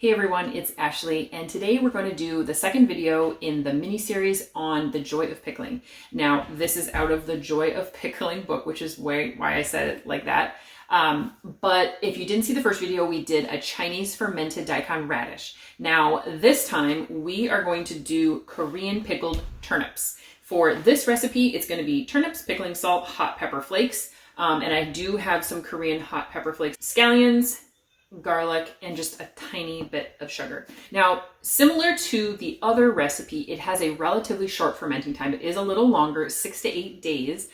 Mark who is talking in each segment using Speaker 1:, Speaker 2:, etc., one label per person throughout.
Speaker 1: Hey everyone, it's Ashley, and today we're going to do the second video in the mini-series on the joy of pickling. Now, this is out of the Joy of Pickling book, which is why I said it like that. But if you didn't see the first video, we did a Chinese fermented daikon radish. Now, this time we are going to do Korean pickled turnips. For this recipe, it's going to be turnips, pickling salt, hot pepper flakes, and I do have some Korean hot pepper flakes, scallions, garlic, and just a tiny bit of sugar. Now, similar to the other recipe, it has a relatively short fermenting time. It is a little longer, 6 to 8 days,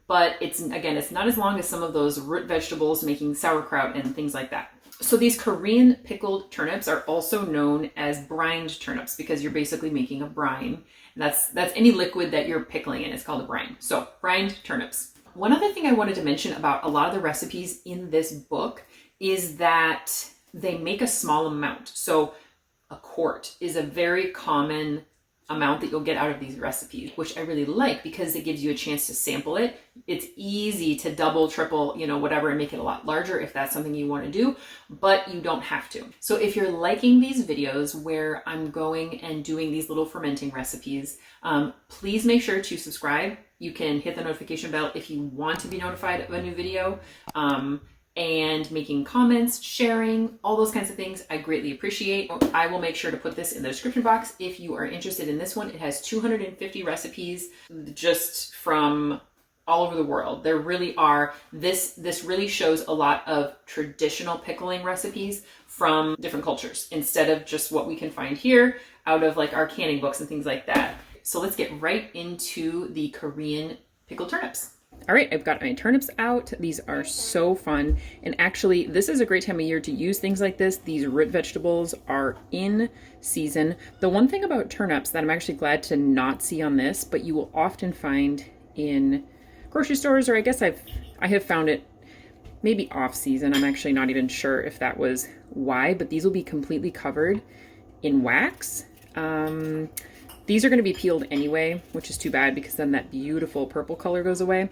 Speaker 1: but it's not as long as some of those root vegetables making sauerkraut and things like that. So these Korean pickled turnips are also known as brined turnips because you're basically making a brine. That's any liquid that you're pickling in. It's called a brine. So brined turnips. One other thing I wanted to mention about a lot of the recipes in this book is that they make a small amount. So a quart is a very common amount that you'll get out of these recipes, which I really like because it gives you a chance to sample it. It's easy to double, triple, whatever, and make it a lot larger if that's something you want to do, but you don't have to. So if you're liking these videos where I'm going and doing these little fermenting recipes, please make sure to subscribe. You can hit the notification bell if you want to be notified of a new video. And making comments, sharing, all those kinds of things, I greatly appreciate. I will make sure to put this in the description box if you are interested in this one. It has 250 recipes just from all over the world. There really are, this really shows a lot of traditional pickling recipes from different cultures instead of just what we can find here out of like our canning books and things like that. So let's get right into the Korean pickled turnips. All right, I've got my turnips out. These are so fun. And actually, this is a great time of year to use things like this. These root vegetables are in season. The one thing about turnips that I'm actually glad to not see on this, but you will often find in grocery stores, or I guess I have found it maybe off season. I'm actually not even sure if that was why, but these will be completely covered in wax. These are going to be peeled anyway, which is too bad because then that beautiful purple color goes away.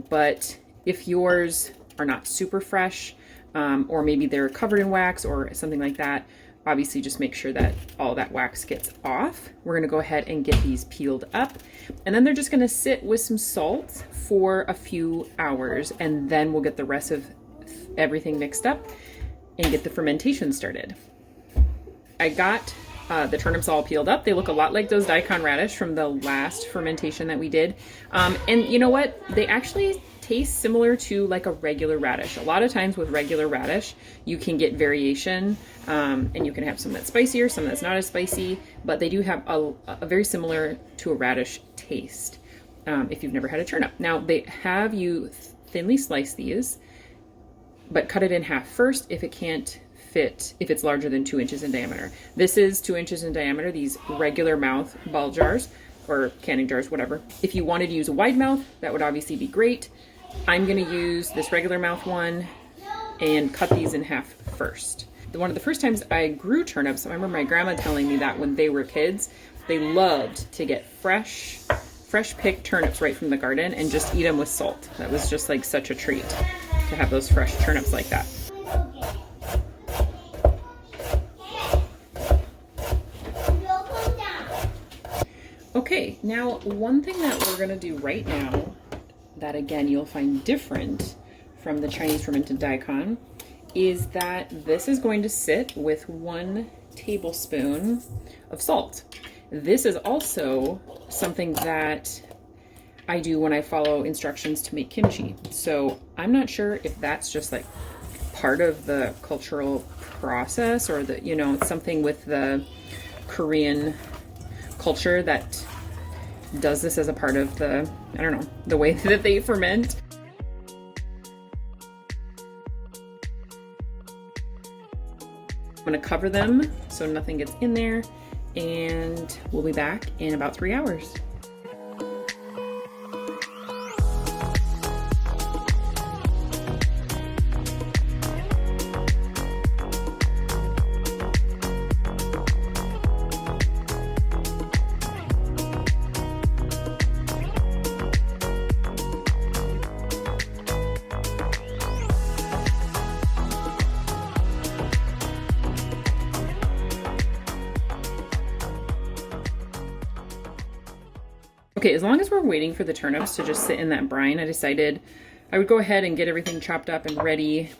Speaker 1: But if yours are not super fresh, or maybe they're covered in wax or something like that, obviously just make sure that all that wax gets off. We're going to go ahead and get these peeled up. And then they're just going to sit with some salt for a few hours. And then we'll get the rest of everything mixed up and get the fermentation started. I got the turnips all peeled up. They look a lot like those daikon radish from the last fermentation that we did. And you know what? They actually taste similar to like a regular radish. A lot of times with regular radish, you can get variation, and you can have some that's spicier, some that's not as spicy, but they do have a very similar to a radish taste if you've never had a turnip. Now, they have you thinly slice these, but cut it in half first if it can't fit, if it's larger than 2 inches in diameter. This is 2 inches in diameter, these regular mouth ball jars or canning jars, whatever. If you wanted to use a wide mouth, that would obviously be great. I'm going to use this regular mouth one and cut these in half first. One of the first times I grew turnips, I remember my grandma telling me that when they were kids, they loved to get fresh picked turnips right from the garden and just eat them with salt. That was just like such a treat to have those fresh turnips like that. Okay, now one thing that we're gonna do right now that again you'll find different from the Chinese fermented daikon is that this is going to sit with 1 tablespoon of salt. This is also something that I do when I follow instructions to make kimchi. So I'm not sure if that's just like part of the cultural process or the, it's something with the Korean culture that does this as a part of the, I don't know, the way that they ferment. I'm gonna cover them so nothing gets in there, and we'll be back in about 3 hours. Okay, as long as we're waiting for the turnips to just sit in that brine, I decided I would go ahead and get everything chopped up and ready,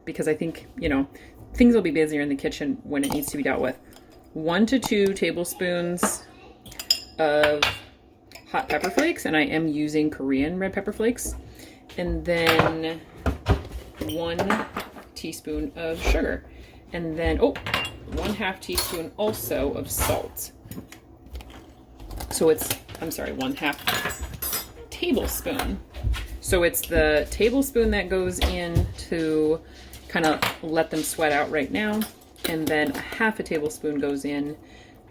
Speaker 1: because I think, you know, things will be busier in the kitchen when it needs to be dealt with. 1 to 2 tablespoons of hot pepper flakes, and I am using Korean red pepper flakes. And then 1 teaspoon of sugar. And then, oh, 1/2 teaspoon also of salt. So it's, I'm sorry, 1/2 tablespoon. So it's the tablespoon that goes in to kind of let them sweat out right now. And then 1/2 tablespoon goes in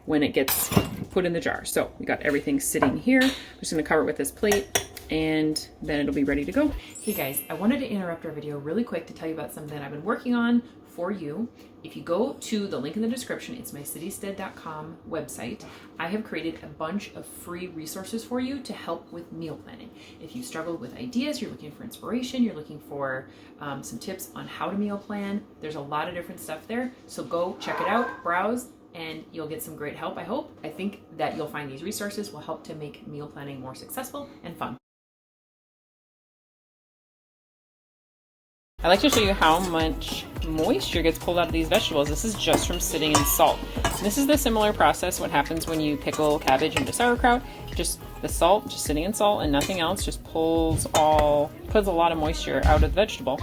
Speaker 1: when it gets put in the jar. So we got everything sitting here. I'm just gonna cover it with this plate and then it'll be ready to go. Hey guys, I wanted to interrupt our video really quick to tell you about something I've been working on for you. If you go to the link in the description, it's my citystead.com website. I have created a bunch of free resources for you to help with meal planning. If you struggle with ideas, you're looking for inspiration, you're looking for some tips on how to meal plan, there's a lot of different stuff there. So go check it out, browse, and you'll get some great help, I hope. I think that you'll find these resources will help to make meal planning more successful and fun. I like to show you how much moisture gets pulled out of these vegetables. This is just from sitting in salt. And this is the similar process what happens when you pickle cabbage into sauerkraut. Just the salt, just sitting in salt and nothing else, just puts a lot of moisture out of the vegetable.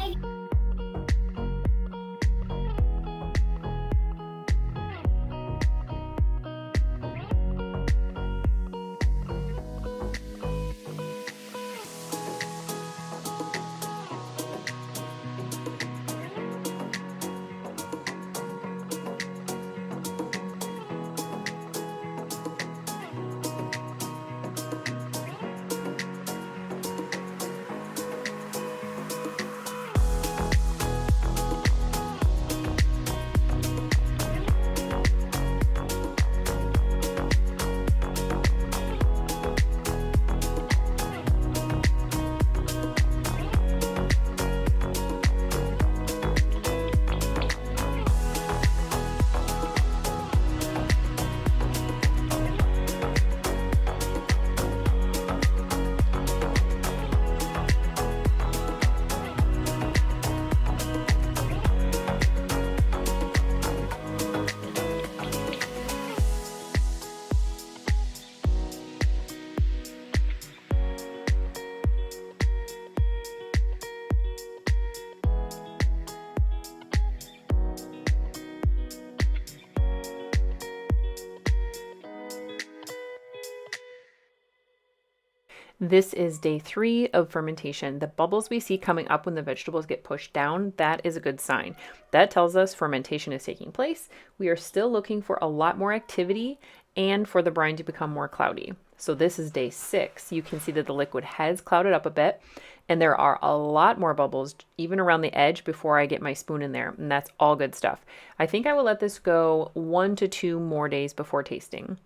Speaker 1: This is day 3 of fermentation. The bubbles we see coming up when the vegetables get pushed down, that is a good sign. That tells us fermentation is taking place. We are still looking for a lot more activity and for the brine to become more cloudy. So this is day 6. You can see that the liquid has clouded up a bit and there are a lot more bubbles even around the edge before I get my spoon in there, and that's all good stuff. I think I will let this go 1 to 2 more days before tasting.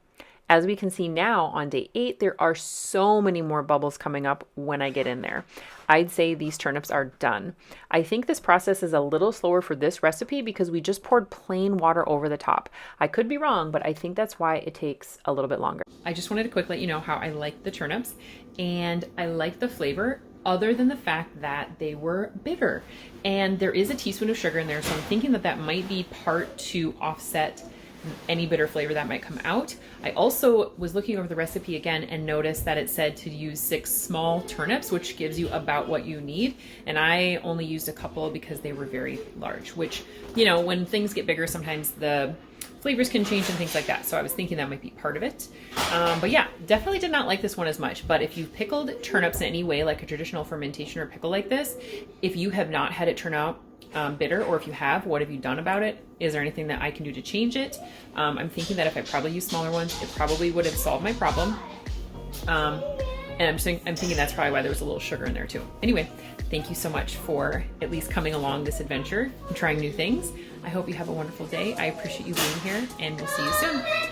Speaker 1: As we can see now on day 8, there are so many more bubbles coming up when I get in there. I'd say these turnips are done. I think this process is a little slower for this recipe because we just poured plain water over the top. I could be wrong, but I think that's why it takes a little bit longer. I just wanted to quickly let you know how I like the turnips, and I like the flavor other than the fact that they were bitter. And there is a teaspoon of sugar in there, so I'm thinking that that might be part to offset any bitter flavor that might come out. I also was looking over the recipe again and noticed that it said to use 6 small turnips, which gives you about what you need. And I only used a couple because they were very large, which, you know, when things get bigger, sometimes the flavors can change and things like that. So I was thinking that might be part of it. But yeah, definitely did not like this one as much. But if you've pickled turnips in any way, like a traditional fermentation or pickle like this, if you have not had it turn out bitter, or if you have, what have you done about it? Is there anything that I can do to change it? I'm thinking that if I probably used smaller ones, it probably would have solved my problem. And I'm thinking that's probably why there was a little sugar in there too. Anyway, thank you so much for at least coming along this adventure and trying new things. I hope you have a wonderful day. I appreciate you being here, and we'll see you soon.